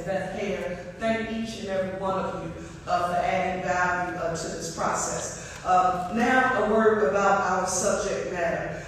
Beth Hare. Thank each and every one of you for adding value to this process. Now a word about our subject matter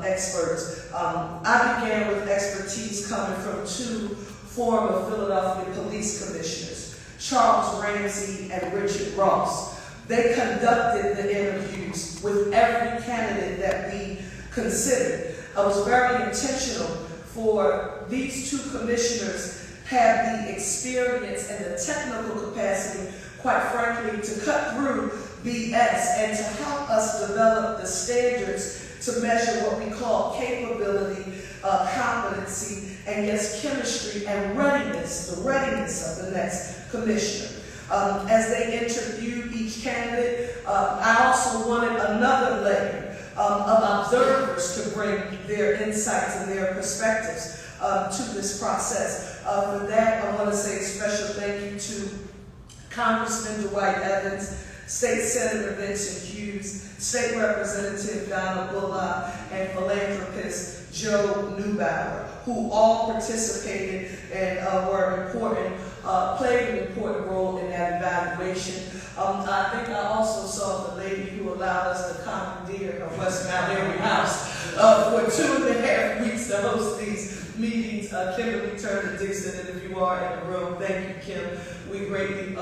experts. I began with expertise coming from two former Philadelphia police commissioners, Charles Ramsey and Richard Ross. They conducted the interviews with every candidate that we considered. I was very intentional for these two commissioners have the experience and the technical capacity, quite frankly, to cut through BS and to help us develop the standards to measure what we call capability, competency, and yes, chemistry and readiness, the readiness of the next commissioner. As they interviewed each candidate, I also wanted another layer of observers to bring their insights and their perspectives to this process. For that, I want to say a special thank you to Congressman Dwight Evans, State Senator Vincent Hughes, State Representative Donald Bullock, and philanthropist Joe Neubauer, who all participated and played an important role in that evaluation. I think I also saw the lady who allowed us to commandeer her West Mount Airy house for 2.5 weeks to host these meetings. Kimberly Turner Dixon, and if you are in the room, thank you, Kim. We greatly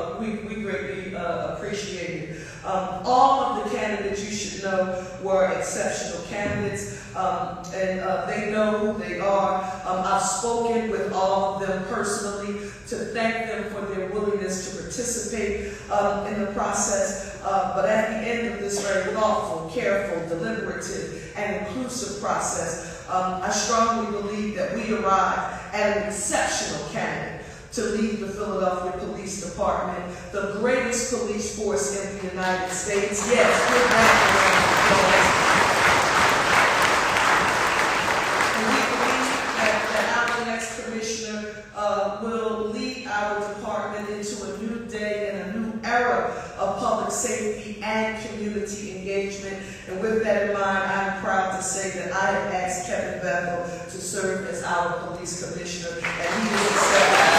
appreciate it. All of the candidates, you should know, were exceptional candidates, and they know who they are. I've spoken with all of them personally to thank them for their willingness to participate in the process. But at the end of this very thoughtful, careful, deliberative, and inclusive process, I strongly believe that we arrived at an exceptional candidate to lead the Philadelphia Police Department, the greatest police force in the United States. Yes, give that a round of applause. And we believe that our next commissioner will lead our department into a new day and a new era of public safety and community engagement. And with that in mind, I'm proud to say that I have asked Kevin Bethel to serve as our police commissioner, and he is accepted.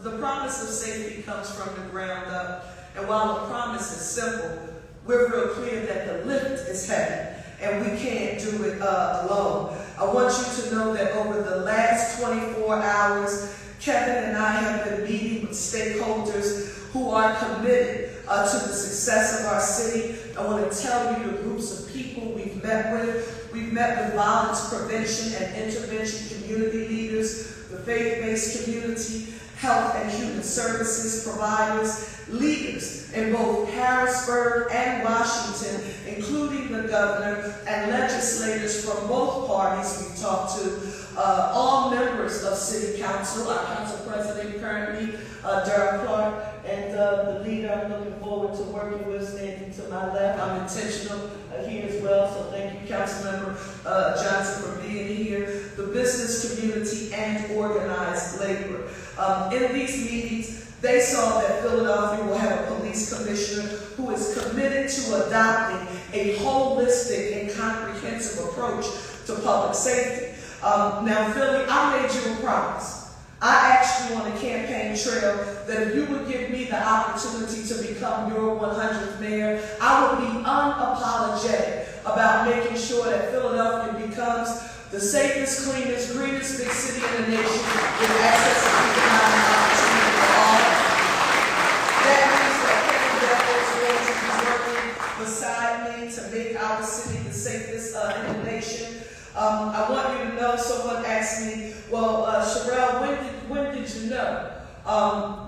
The promise of safety comes from the ground up, and while the promise is simple, we're real clear that the lift is heavy, and we can't do it alone. I want you to know that over the last 24 hours, Kevin and I have been meeting with stakeholders who are committed to the success of our city. I want to tell you the groups of people we've met with. We've met with violence prevention and intervention community leaders, the faith-based community, health and human services providers, leaders in both Harrisburg and Washington, including the governor and legislators from both parties we've talked to, all members of City Council, our Council President currently, Darrell Clark, and the leader I'm looking forward to working with, standing to my left. I'm intentional here as well, so thank you, Councilmember Johnson, for being here. The business community and organized labor. In these meetings, they saw that Philadelphia will have a police commissioner who is committed to adopting a holistic and comprehensive approach to public safety. Now, Philly, I made you a promise. I asked you on the campaign trail that if you would give me the opportunity to become your 100th mayor, I would be unapologetic about making sure that Philadelphia becomes the safest, cleanest, greenest big city in the nation with access to economic opportunity for all. That means that Kevin Bethel is going to be working beside me to make our city the safest in the nation. I want you to know, someone asked me, well, Cherelle, when did you know?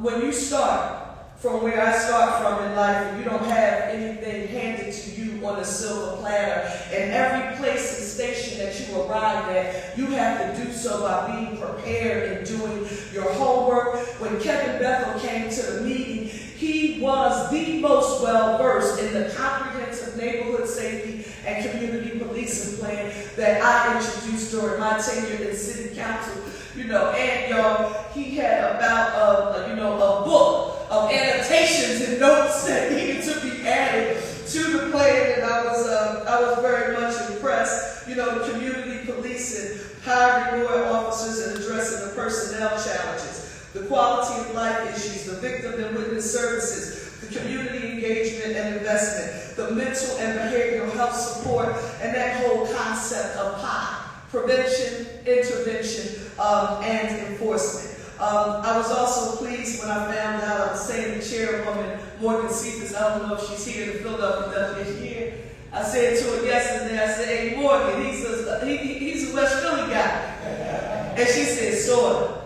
When you start from where I start from in life, and you don't have anything handed to you on a silver platter, and every place and station that you arrive at, you have to do so by being prepared and doing your homework. When Kevin Bethel came to the meeting, he was the most well-versed in the comprehensive neighborhood safety and community policing plan that I introduced during my tenure in City Council. You know, and y'all, he had about a book of annotations and notes victim and witness services, the community engagement and investment, the mental and behavioral health support, and that whole concept of PI, prevention, intervention, and enforcement. I was also pleased when I found out, I was saying to Chairwoman Morgan Cephas, I don't know if she's here, the Philadelphia is here. I said to her yesterday, I said, hey Morgan, he's a West Philly guy. And she said, sort of.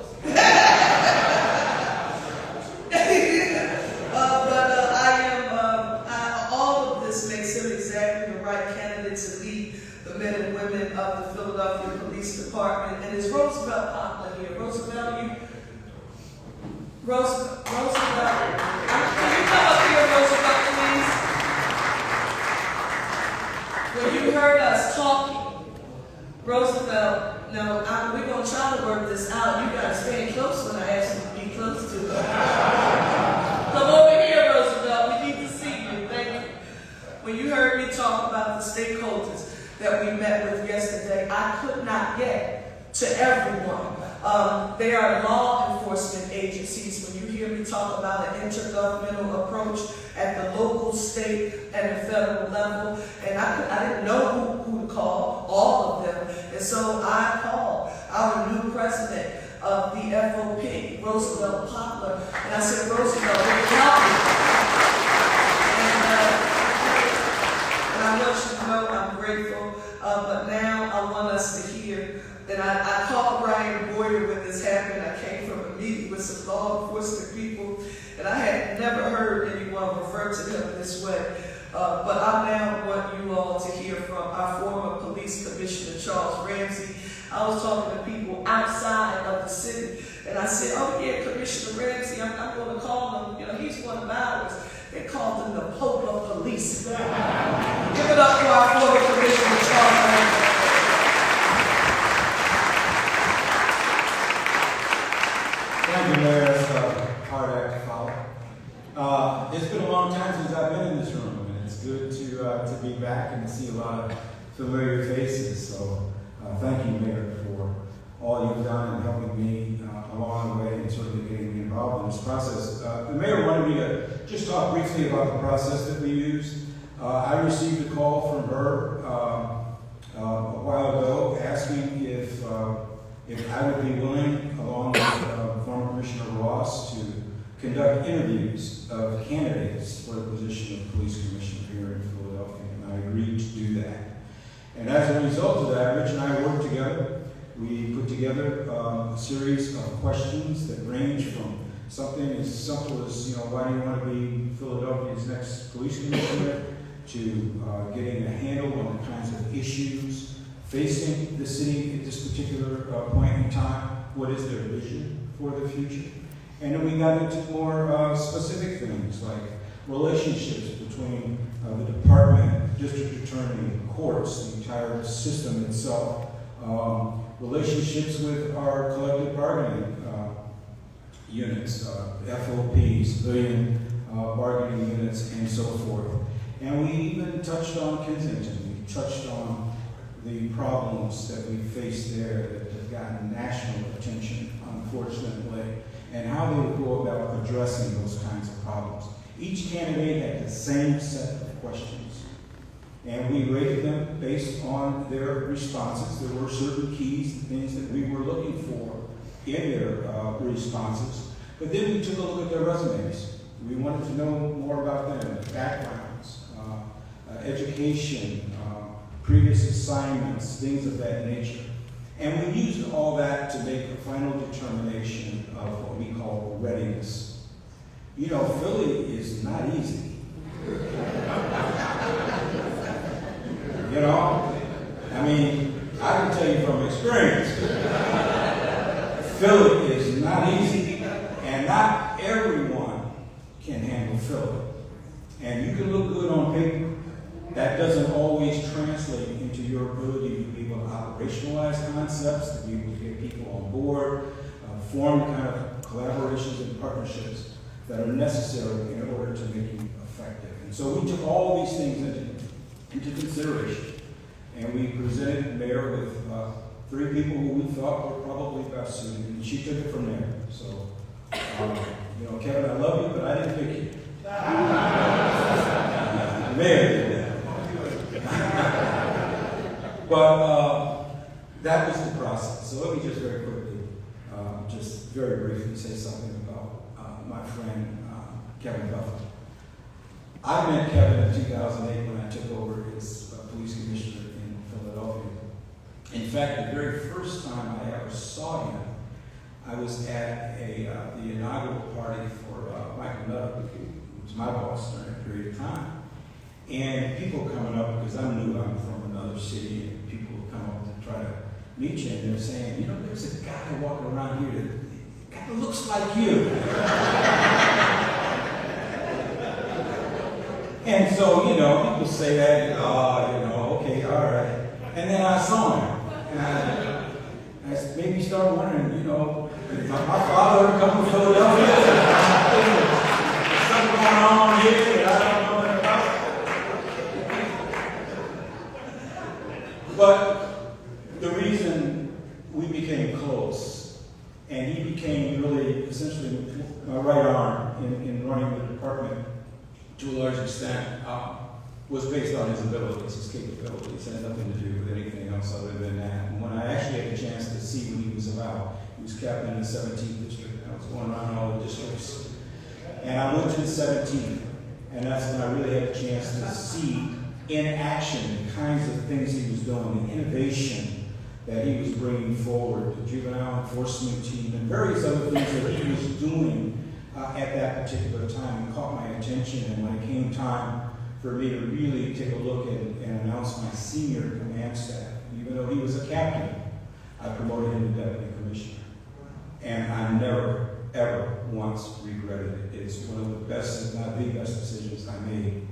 All of this makes him exactly the right candidate to lead the men and women of the Philadelphia Police Department. And is Roosevelt Parker here? Roosevelt, can you come up here, Roosevelt, please? When you heard us talking, Roosevelt, now we're going to try to work this out. You got to stand close when I ask you to be close to us. Come over here, Roosevelt. We need to see you. Thank you. When you heard me talk about the stakeholders that we met with yesterday, I could not get to everyone. They are law enforcement agencies. When you hear me talk about an intergovernmental approach at the local, state, and the federal level, and I didn't know who to call, all of them, and so I called our new president of the FOP, Cherelle Parker, and I said, Roosevelt, we can help you. And I want you to know I'm grateful, but now I want us to hear. And I called Brian Boyer when this happened. I came from a meeting with some law enforcement people, and I had never heard anyone refer to them this way. But I now want you all to hear from our former police commissioner, Charles Ramsey. I was talking to people outside of the city, and I said, oh yeah, Commissioner Ramsey, I'm going to call him. He's one of ours. They called him the Pope of Police. Give it up for our former commissioner, Charles Ramsey. Thank you, Mayor. That's a hard act to follow. It's been a long time since I've been in this room, and it's good to be back and to see a lot of familiar faces. So thank you, Mayor, for all you've done in helping me along the way and sort of getting me involved in this process. The Mayor wanted me to just talk briefly about the process that we use. I received a call from her a while ago asking if I would be willing, along with former Commissioner Ross, to conduct interviews of candidates for the position of police commissioner here in Philadelphia, and I agreed to do that. And as a result of that, Rich and I worked together. We put together a series of questions that range from something as simple as, why do you want to be Philadelphia's next police commissioner, to getting a handle on the kinds of issues facing the city at this particular point in time. What is their vision for the future? And then we got into more specific things like relationships between the department, district attorney, courts, the entire system itself, relationships with our collective bargaining units, FOPs, civilian bargaining units, and so forth. And we even touched on Kensington. We touched on the problems that we face there that have gotten national attention, unfortunately, and how they would go about addressing those kinds of problems. Each candidate had the same set of questions, and we rated them based on their responses. There were certain keys and things that we were looking for in their responses, but then we took a look at their resumes. We wanted to know more about them, their backgrounds, education, previous assignments, things of that nature. And we used all that to make a final determination of what we call readiness. Philly is not easy. I can tell you from experience, Philly is not easy, and not everyone can handle Philly. And you can look good on paper. That doesn't always translate into your ability to be able to operationalize concepts, to be able to get people on board, form the kind of collaborations and partnerships that are necessary in order to make you effective. And so we took all these things into consideration, and we presented the mayor with 3 people who we thought were probably best suited, and she took it from there. So You know, Kevin, I love you, but I didn't pick you. The mayor did that. But that was the process. So let me just very quickly, just very briefly say something about my friend, Kevin Bethel. I met Kevin in 2008 when I took over as police commissioner in Philadelphia. In fact, the very first time I ever saw him, I was at the inaugural party for Michael Nutter, who was my boss during that period of time. And people coming up, because I'm new, I'm from another city, and people would come up to try to meet you, and they're saying, you know, there's a guy walking around here that kind of looks like you. And so, you know, people say that, you know, okay, all right. And then I saw him, and I made me start wondering, you know, did my father ever come to Philadelphia? There's something going on here that I don't know nothing about. But the reason we became close, and he became really essentially my right arm in running the department to a large extent, was based on his abilities, his capabilities. It had nothing to do with anything else other than that. And when I actually had a chance to see what he was about, he was captain in the 17th district. I was going around all the districts. And I went to the 17th, and that's when I really had a chance to see in action the kinds of things he was doing, the innovation that he was bringing forward, the juvenile enforcement team, and various other things that he was doing at that particular time. It caught my attention, and when it came time for me to really take a look and announce my senior command staff, even though he was a captain, I promoted him to deputy commissioner. And I never, ever once regretted it. It's one of the best, if not the best decisions I made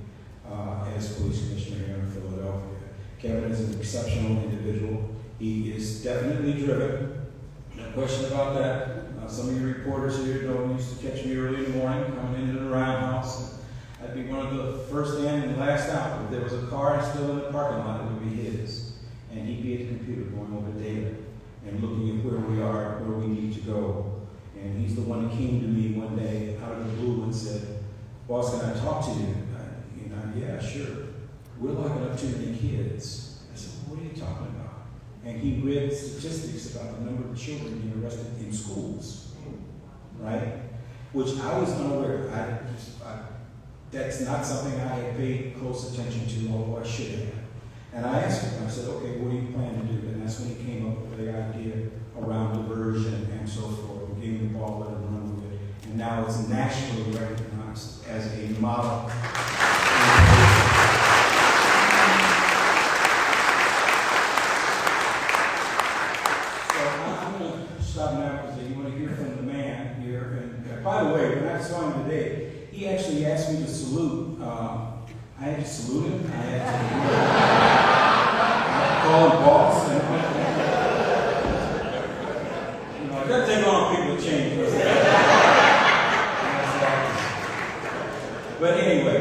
as police commissioner here in Philadelphia. Kevin is an exceptional individual. He is definitely driven. No question about that. Some of you reporters here used to catch me early in the morning coming into the roundhouse. I'd be one of the first in and last out. If there was a car still in the parking lot, it would be his. And he'd be at the computer going over data and looking at where we are, where we need to go. And he's the one that came to me one day out of the blue and said, "Boss, can I talk to you?" Yeah, sure. We're locking up too many kids. I said, "What are you talking about?" And he read statistics about the number of children being arrested in schools, right? Which I was unaware of. That's not something I had paid close attention to, although I should have. And I asked him, I said, "Okay, what do you plan to do?" And that's when he came up with the idea around diversion and so forth. We gave him the ball, let him run with it. And now it's nationally recognized as a model. Stop now because you want to hear from the man here. And by the way, when I saw him today, he actually asked me to salute. I had to salute him. I had to call him boss. It doesn't take long for people to change. But anyway,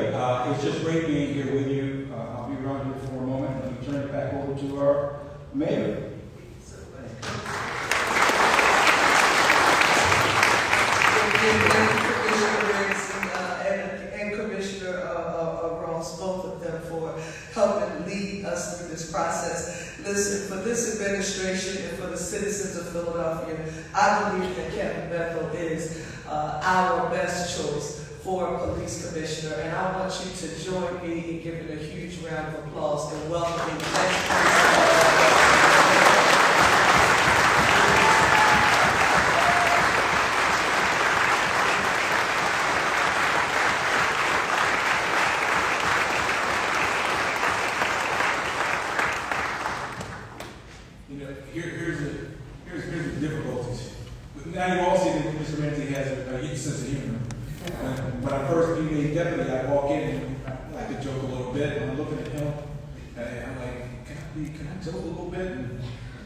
it's just great being here with you. I'll be around here for a moment. Let me turn it back over to our mayor. And Commissioner Ross, both of them, for helping lead us through this process. Listen, for this administration and for the citizens of Philadelphia, I believe that Kevin Bethel is our best choice for police commissioner, and I want you to join me in giving a huge round of applause and welcoming Here's the difficulties. Now you all see that Mr. Ramsey has a huge sense of humor. When I first became deputy, I walk in and I like to joke a little bit, and I'm looking at him, and I'm like, can I joke a little bit?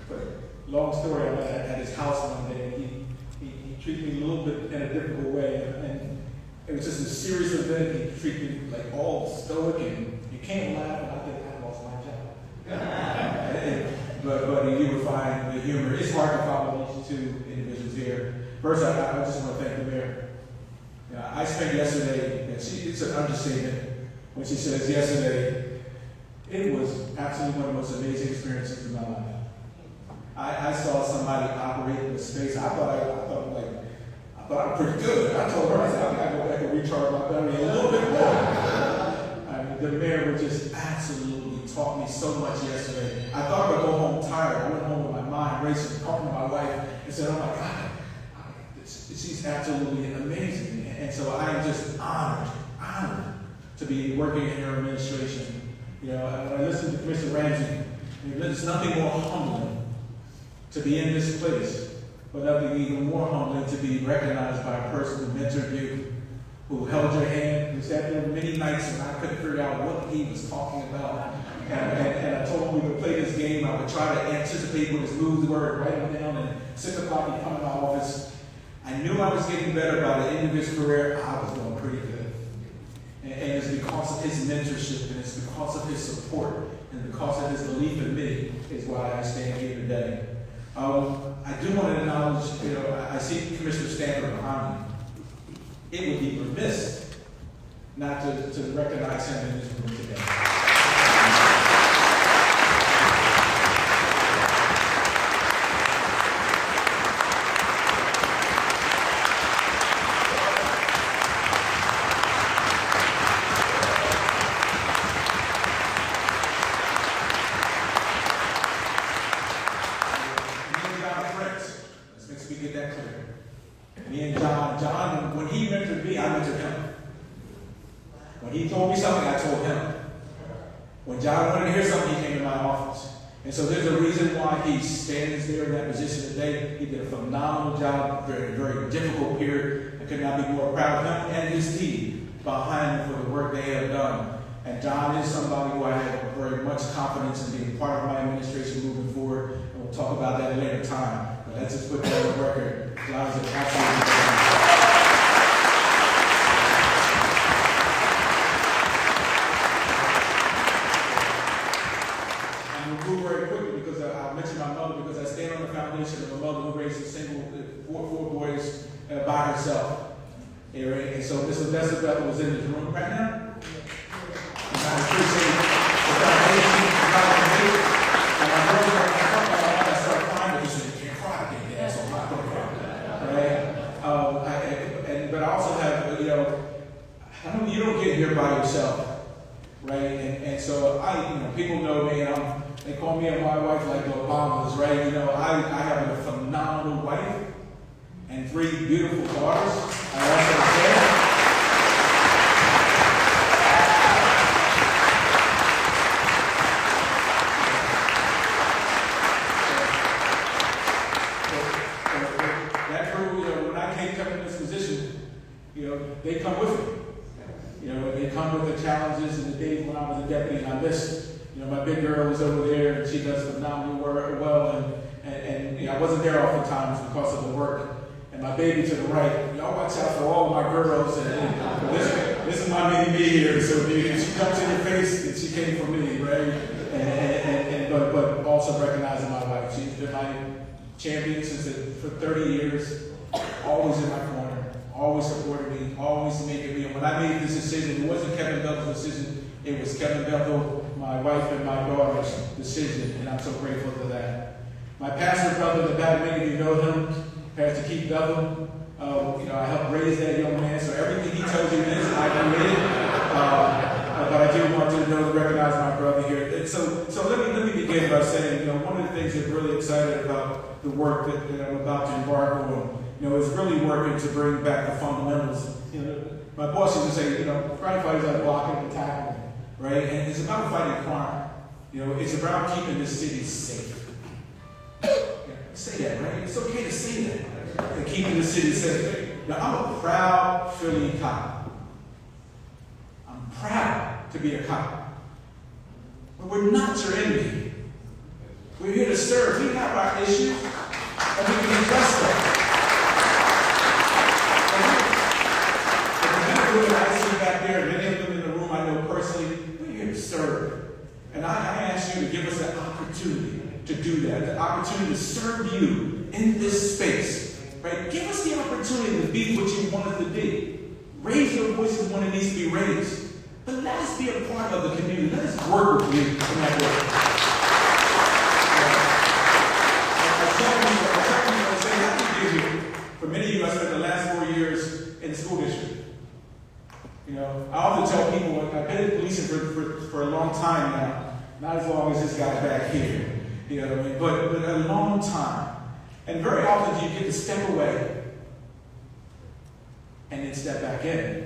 But long story, I'm at his house one day, and he treated me a little bit in a difficult way, and it was just a serious event. He treated me like all stoic, and you can't laugh, and I think I lost my job. But you would find the humor. It's hard to follow these two individuals here. First, I just want to thank the mayor spent yesterday, and it's an understatement when she says yesterday, it was absolutely one of the most amazing experiences of my life. I saw somebody operate in the space. I thought I was pretty good. I told her, I said, I gotta go back and recharge my battery a little bit more. I mean, the mayor just absolutely taught me so much yesterday. I thought I would go home tired. I went home with my mind racing, talking to my wife, and said, oh my God, she's absolutely amazing. And so I am just honored to be working in her administration. You know, when I listen to Commissioner Ramsey, there's nothing more humbling to be in this place, but nothing even more humbling to be recognized by a person who mentored you, who held your hand, who sat there many nights and I couldn't figure out what he was talking about. And I told him we would play this game. I would try to anticipate what his moves were, write them down, and 6 o'clock he'd come in my office. I knew I was getting better by the end of his career. I was doing pretty good. And it's because of his mentorship, and it's because of his support, and because of his belief in me is why I stand here today. I do want to acknowledge, I see Commissioner Stanford behind me. It would be remiss not to recognize him in this room today. When he told me something, I told him. When John wanted to hear something, he came to my office. And so there's a reason why he stands there in that position today. He did a phenomenal job during a very difficult period. I could not be more proud of him and his team behind him for the work they have done. And John is somebody who I have very much confidence in being part of my administration moving forward. And we'll talk about that later time. But let's just put that on the record. John is an absolute of a mother who raised four boys by herself. And so Mrs. Bethel was in this room right now. And I appreciate the foundation, and my girls I started crying because you can't cry again, Dad, so I'm not going to cry. Right? But I also have, you don't get here by yourself, right? And so people know me, and they call me and my wife like the Obamas, right? I have a phenomenal wife and 3 beautiful daughters. I also say that crew, when I came in this position, they come with me. They come with the challenges and the days when I was a deputy and I missed. My big girl is over there, and she does phenomenally well, and I wasn't there oftentimes because of the work. And my baby to the right, y'all watch out for all my girls, and this is my mini me here, so if she comes in your face, then she came from me, right? But also recognizing my wife. She's been my champion for 30 years, always in my corner, always supported me, always making me. And when I made this decision, it wasn't Kevin Bethel's decision, it was Kevin Bethel, my wife and my daughter's decision, and I'm so grateful for that. My pastor brother, the back, many of you know him, Pastor Keith Bethel. I helped raise that young man, so everything he tells you is I committed. But I do want to recognize my brother here. And so let me begin by saying, one of the things that really excited about the work that I'm about to embark on, is really working to bring back the fundamentals. My boss used to say, crime fighters are blocking and tackling. Right? And it's about fighting crime. It's about keeping this city safe. Say that, right? It's okay to say that. And keeping the city safe. Now, I'm a proud Philly cop. I'm proud to be a cop. But we're not your enemy. We're here to serve. We have our issues, and we can address them. And I see back there, many of them in the room I know personally, serve. And I ask you to give us that opportunity to do that, the opportunity to serve you in this space. Right? Give us the opportunity to be what you want us to be. Raise your voices when it needs to be raised. But let us be a part of the community. Let us work with you in that way. I say, how do you do here? For many of you, I spent the last 4 years in the school district. I often tell people, I've been in policing for a long time now. Not as long as this guy back here. You know what I mean? But a long time. And very often you get to step away and then step back in.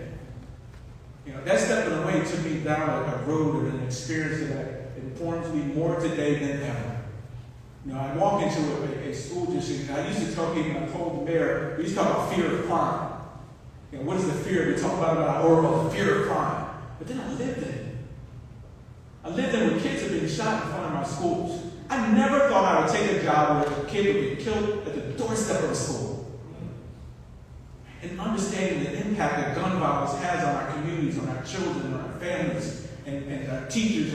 That stepping away took me down a road and an experience that informs me more today than ever. I walk into a school district, and I used to tell people, I told the mayor, we used to talk about fear of crime. What is the fear? We talk about Orwell, the fear of crime. But then I lived in it. I lived in where kids have been shot in front of my schools. I never thought I would take a job where a kid would be killed at the doorstep of a school. And understanding the impact that gun violence has on our communities, on our children, on our families, and our teachers,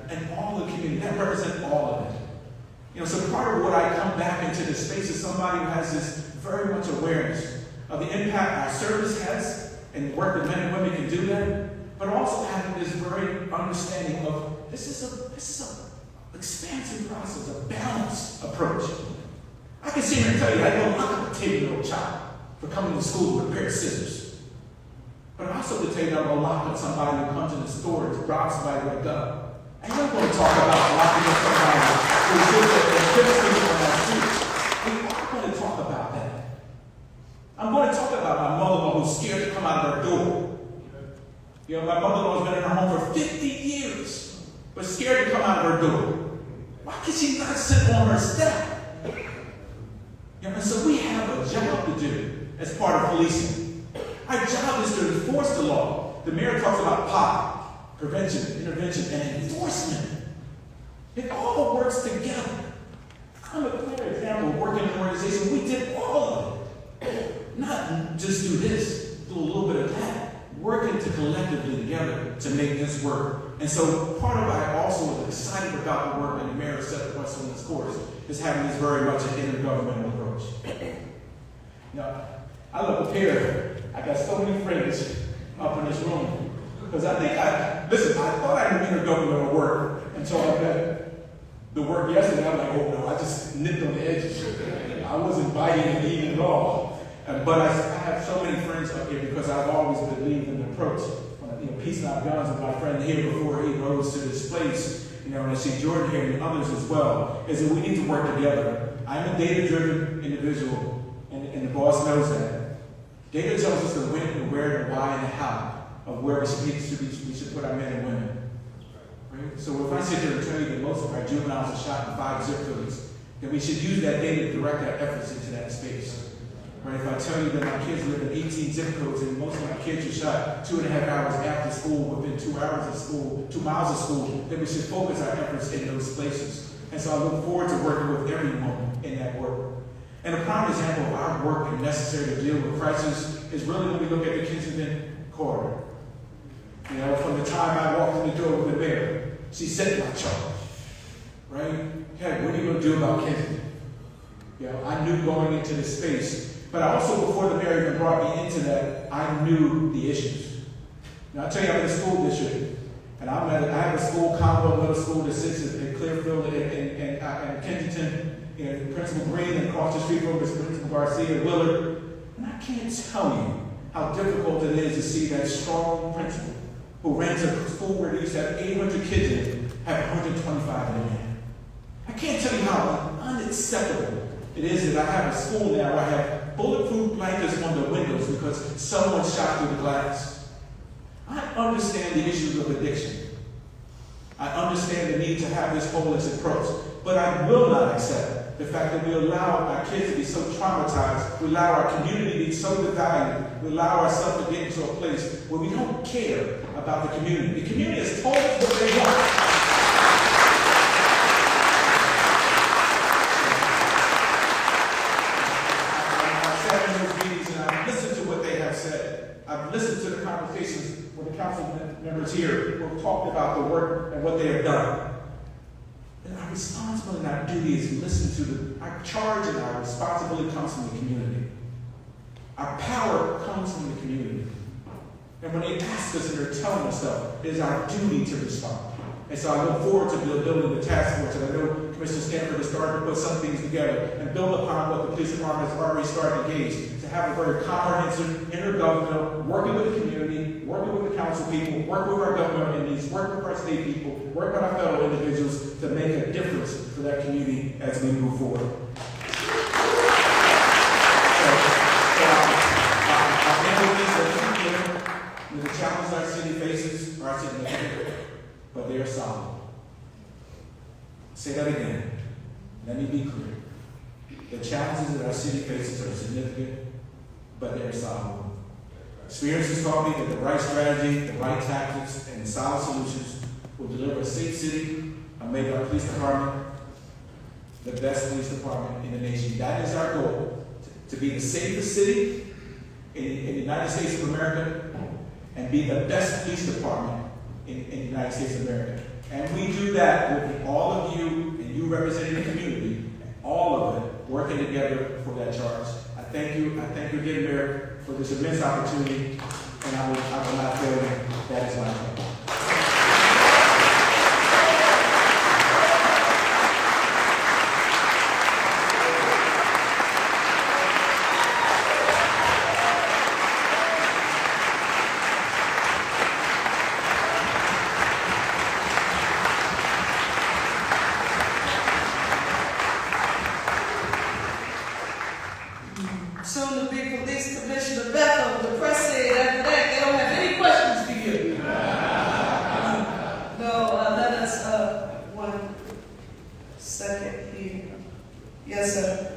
and all the community. That represents all of it. So part of what I come back into this space is somebody who has this very much awareness of the impact our service has and the work that men and women can do that, but also having this very understanding of this is an expansive process, a balanced approach. I can sit here and tell you, I don't lock up a 10-year-old child for coming to school with a pair of scissors. But I also can tell you that I'm going to lock up somebody who comes in the store and robs somebody with a gun. And I'm going to talk about locking up somebody who sits and kills people on our streets. We are going to talk about that. I'm going to talk about my mother-in-law who's scared to come out of her door. My mother-in-law has been in her home for 50 years, but scared to come out of her door. Why can she not sit on her step? And so we have a job to do as part of policing. Our job is to enforce the law. The mayor talks about POP, prevention, intervention, and enforcement. It all works together. I'm a clear example of working in an organization. We did all of it. Not just do this, do a little bit of that. Working collectively together to make this work. And so part of why I also was excited about the work that the mayor set for us on this course is having this very much an intergovernmental approach. I look up here, I got so many friends up in this room. Because I thought I knew intergovernmental work until I met the work yesterday. I'm like, oh no, I just nipped on the edges. I wasn't biting and eating at all. But I have so many friends up here because I've always believed in the approach. Peace Not Guns with my friend here before he rose to this place, and I see Jordan here and others as well, is that we need to work together. I'm a data-driven individual, and the boss knows that. Data tells us the when, the where, the why, and the how of where we should put our men and women. Right? So if I sit here and tell you that most of our juveniles are shot in 5 zip codes, then we should use that data to direct our efforts into that space. Right? If I tell you that my kids live in 18 zip codes and most of my kids are shot 2.5 hours after school, within 2 hours of school, 2 miles of school, then we should focus our efforts in those places. And so I look forward to working with everyone in that work. And a prime example of our work and necessary to deal with crisis is really when we look at the Kensington corridor. From the time I walked in the door with the mayor, she set my charge. Right? Hey, what are you going to do about Kensington? I knew going into this space. But I also, before the mayor even brought me into that, I knew the issues. Now, I tell you, I'm in a school district, and I have a school, Convo Middle School, that sits in Clearfield and Kensington, Principal Green, and across the street from Principal Garcia, Willard. And I can't tell you how difficult it is to see that strong principal who runs a school where they used to have 800 kids in it, have 125 in it. I can't tell you how unacceptable it is that I have a school now where I have bulletproof blankets on the windows because someone shot through the glass. I understand the issues of addiction. I understand the need to have this holistic approach. But I will not accept the fact that we allow our kids to be so traumatized, we allow our community to be so devalued, we allow ourselves to get into a place where we don't care about the community. The community has told us what they want. I've listened to the conversations with the council members here who have talked about the work and what they have done. And our responsibility and our duty is to listen to our charge and our responsibility comes from the community. Our power comes from the community. And when they ask us and they're telling us stuff, it is our duty to respond. And so I look forward to building the task force. And I know Commissioner Stanford has started to put some things together and build upon what the police department has already started to engage, to have a very comprehensive intergovernmental, working with the community, working with the council people, working with our government entities, working with our state people, working with our federal individuals to make a difference for that community as we move forward. The challenges our city faces are significant, but they are solid. Say that again. Let me be clear. The challenges that our city faces are significant, but they are solid. Experience has taught me that the right strategy, the right tactics, and solid solutions will deliver a safe city and make our police department the best police department in the nation. That is our goal, to be the safest city in the United States of America and be the best police department in the United States of America. And we do that with all of you and you representing the community, all of it working together for that charge. I thank you again, Mayor, for this immense opportunity, and I will not fail you. That is my plan. Soon to be Police Commissioner Bethel, the press said after that they don't have any questions for you. No, let us, 1 second here. Yes, sir.